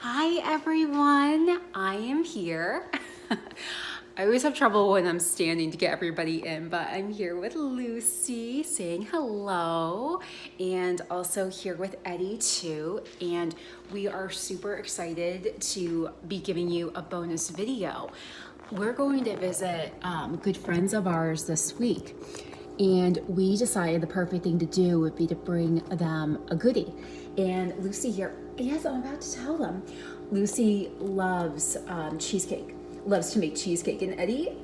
Hi everyone, I am here. I always have trouble when I'm standing to get everybody in, but I'm here with Lucy saying hello, and also here with Eddie too. And we are super excited to be giving you a bonus video. We're going to visit good friends of ours this week. And we decided the perfect thing to do would be to bring them a goodie. And Lucy here, yes, I'm about to tell them. Lucy loves cheesecake, loves to make cheesecake. And Eddie,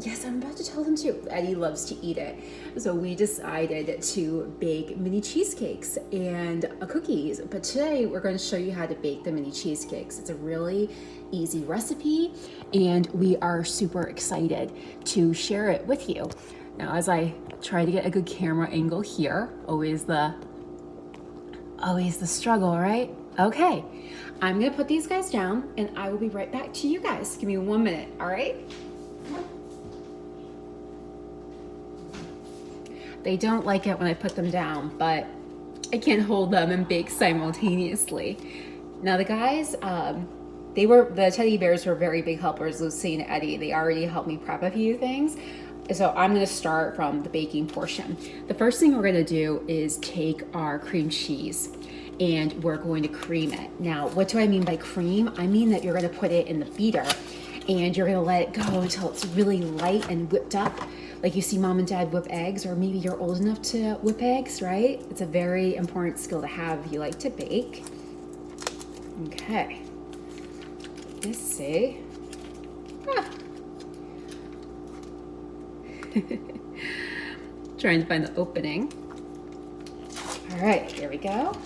yes, I'm about to tell them too. Eddie loves to eat it. So we decided to bake mini cheesecakes and cookies. But today we're going to show you how to bake the mini cheesecakes. It's a really easy recipe and we are super excited to share it with you. Now, as I try to get a good camera angle here, always the struggle, right? Okay, I'm gonna put these guys down and I will be right back to you guys. Give me 1 minute, all right? They don't like it when I put them down, but I can't hold them and bake simultaneously. Now the guys, the teddy bears were very big helpers, Lucy and Eddie. They already helped me prep a few things. So I'm gonna start from the baking portion. The first thing we're gonna do is take our cream cheese and we're going to cream it. Now, what do I mean by cream? I mean that you're gonna put it in the beater and you're gonna let it go until it's really light and whipped up. Like you see mom and dad whip eggs, or maybe you're old enough to whip eggs, right? It's a very important skill to have if you like to bake. Okay, let's see. Trying to find the opening. All right, here we go.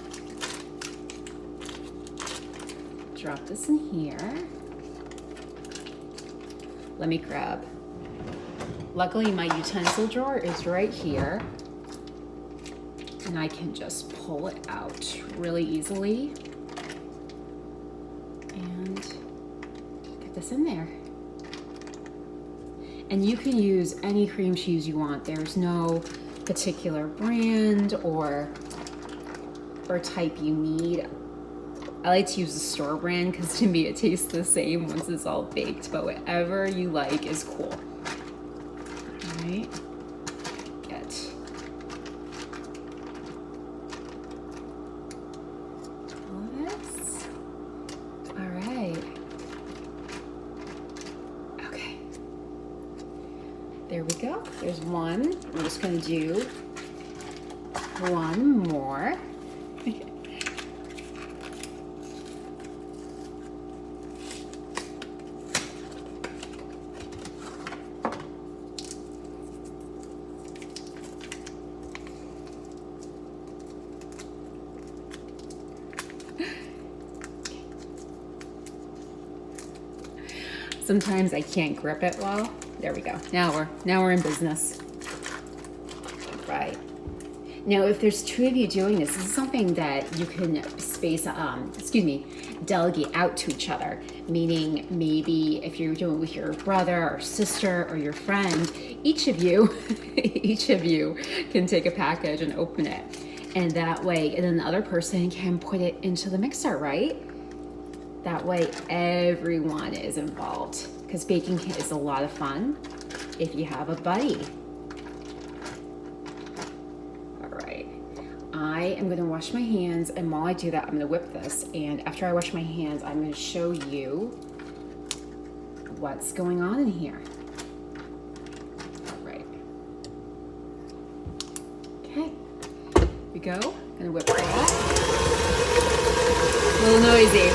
Drop this in here. Let me grab. Luckily, my utensil drawer is right here, and I can just pull it out really easily and get this in there. And you can use any cream cheese you want. There's no particular brand or type you need. I like to use the store brand because to me it tastes the same once it's all baked, but whatever you like is cool. All right, get all of this. All right. Okay. There we go. There's one. I'm just going to do one more. Sometimes I can't grip it well. There we go. Now we're in business. Right. Now, if there's two of you doing this is something that you can delegate out to each other. Meaning maybe if you're doing it with your brother or sister or your friend, each of you can take a package and open it. And that way, and then the other person can put it into the mixer, right? That way everyone is involved, because baking is a lot of fun if you have a buddy. All right, I am gonna wash my hands, and while I do that, I'm gonna whip this. And after I wash my hands, I'm gonna show you what's going on in here. All right. Okay, here we go. Gonna whip that. A little noisy.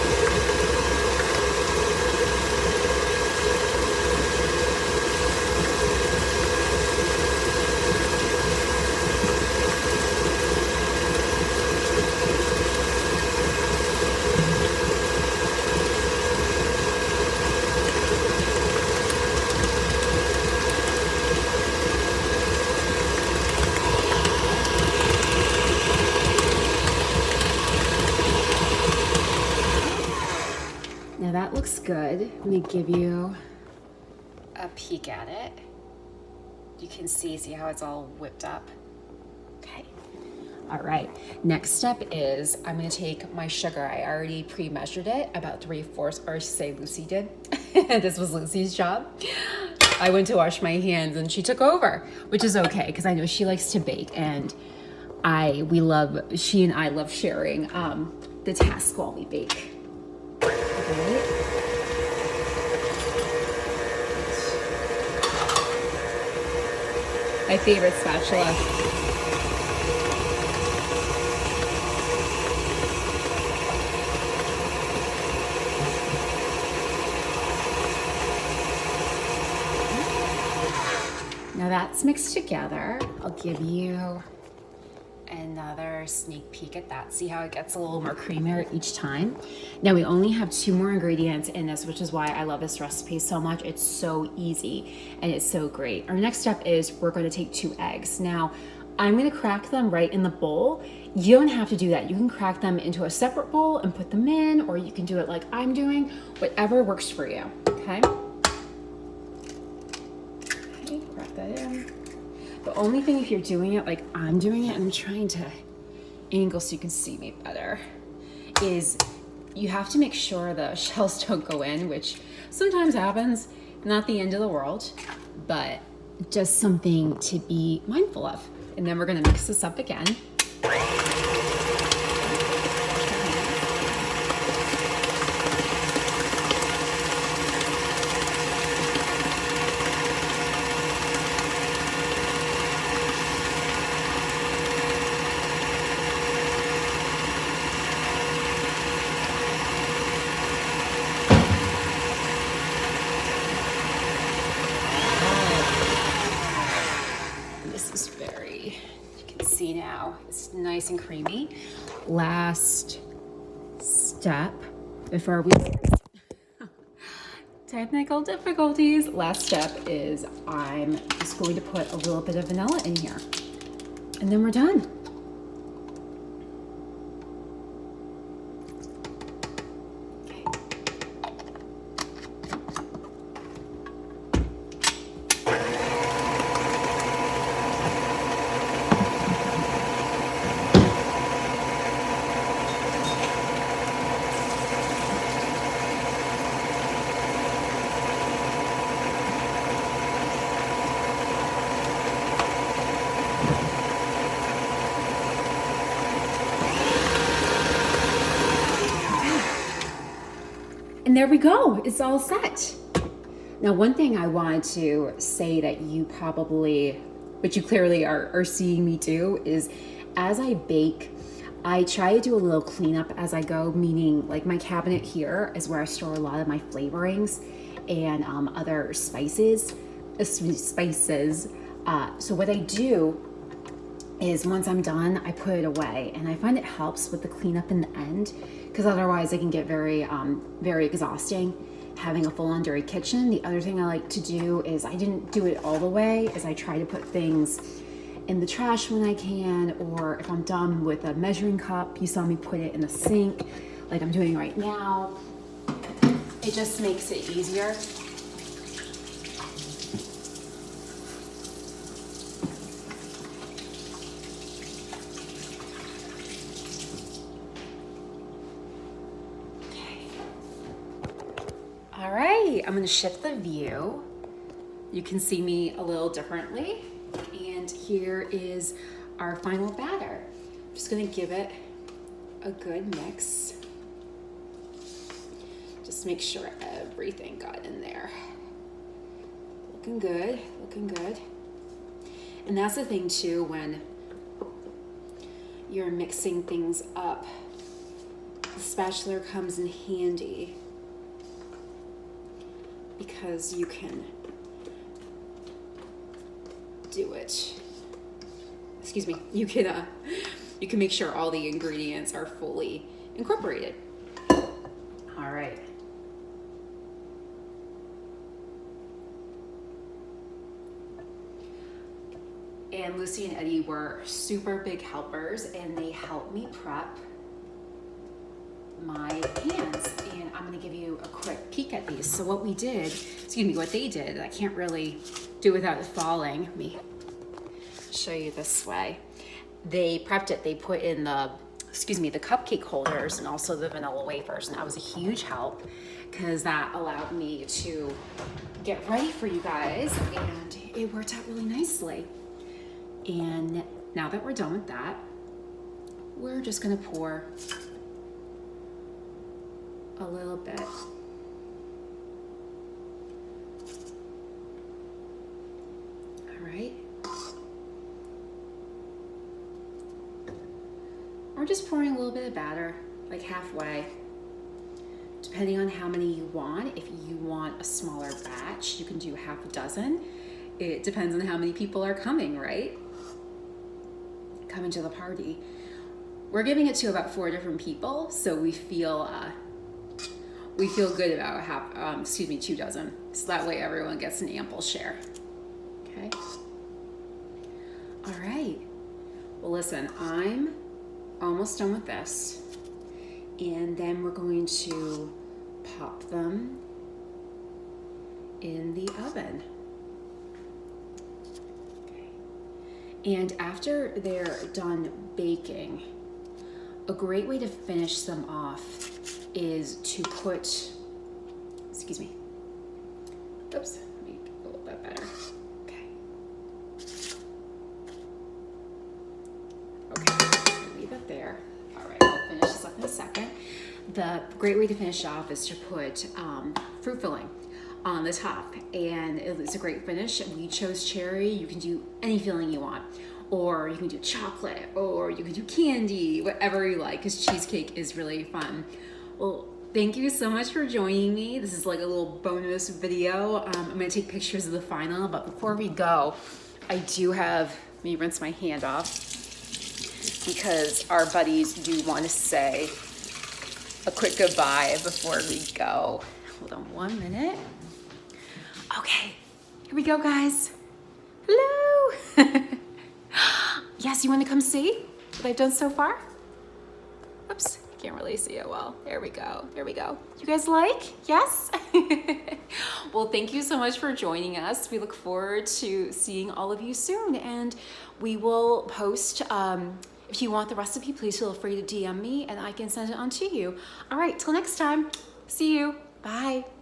Now that looks good. Let me give you a peek at it. You can see how it's all whipped up. Okay. All right, next step is I'm gonna take my sugar. I already pre-measured it, about 3/4, or I should say Lucy did. This was Lucy's job. I went to wash my hands and she took over, which is okay, because I know she likes to bake, and she and I love sharing the task while we bake. Okay. My favorite spatula. Now that's mixed together. I'll give you another sneak peek at that. See how it gets a little more creamier each time? Now we only have 2 more ingredients in this, which is why I love this recipe so much. It's so easy and it's so great. Our next step is we're going to take 2 eggs. Now I'm going to crack them right in the bowl. You don't have to do that. You can crack them into a separate bowl and put them in, or you can do it like I'm doing, whatever works for you. Okay? Okay, crack that in. The only thing, if you're doing it like I'm doing it, and I'm trying to angle so you can see me better, is you have to make sure the shells don't go in, which sometimes happens. Not the end of the world, but just something to be mindful of. And then we're gonna mix this up again. See now, it's nice and creamy. Last step before we technical difficulties. Last step is I'm just going to put a little bit of vanilla in here, and then we're done. And there we go, it's all set. Now, one thing I wanted to say that you probably, but you clearly are seeing me do, is as I bake, I try to do a little cleanup as I go, meaning like my cabinet here is where I store a lot of my flavorings and other spices. So what I do is once I'm done, I put it away, and I find it helps with the cleanup in the end, because otherwise it can get very exhausting having a full-on dirty kitchen. The other thing I like to do is, I didn't do it all the way, is I try to put things in the trash when I can, or if I'm done with a measuring cup, you saw me put it in the sink like I'm doing right now. It just makes it easier. All right, I'm gonna shift the view. You can see me a little differently. And here is our final batter. I'm just gonna give it a good mix. Just make sure everything got in there. Looking good, looking good. And that's the thing too, when you're mixing things up, the spatula comes in handy, because you can do it. Excuse me. You can make sure all the ingredients are fully incorporated. All right. And Lucy and Eddie were super big helpers, and they helped me prep my pans, and I'm gonna give you a quick peek at these. So what they did, I can't really do without it falling. Let me show you this way. they prepped it. They put in the, the cupcake holders and also the vanilla wafers. And that was a huge help because that allowed me to get ready for you guys, and it worked out really nicely. And now that we're done with that, we're just gonna pour a little bit. All right. We're just pouring a little bit of batter, like halfway, depending on how many you want. If you want a smaller batch, you can do half a dozen. It depends on how many people are coming, right? Coming to the party. We're giving it to about 4 different people, so we feel good about 2 dozen. So that way everyone gets an ample share. Okay. All right. Well, listen, I'm almost done with this, and then we're going to pop them in the oven. Okay. And after they're done baking, a great way to finish them off is to put, oops, let me get a little bit better. Okay, leave it there. All right, I'll finish this up in a second. The great way to finish off is to put fruit filling on the top, and it's a great finish. We chose cherry. You can do any filling you want, or you can do chocolate, or you can do candy, whatever you like, because cheesecake is really fun. Well, thank you so much for joining me. This is like a little bonus video. I'm gonna take pictures of the final, but before we go, I do have, let me rinse my hand off, because our buddies do want to say a quick goodbye before we go. Hold on 1 minute. Okay, here we go, guys. Hello. Yes, you want to come see what I've done so far? Oops, can't really see it well. There we go, there we go. You guys like? Yes? Well, thank you so much for joining us. We look forward to seeing all of you soon, and we will post, if you want the recipe, please feel free to DM me and I can send it on to you. All right, till next time, see you, bye.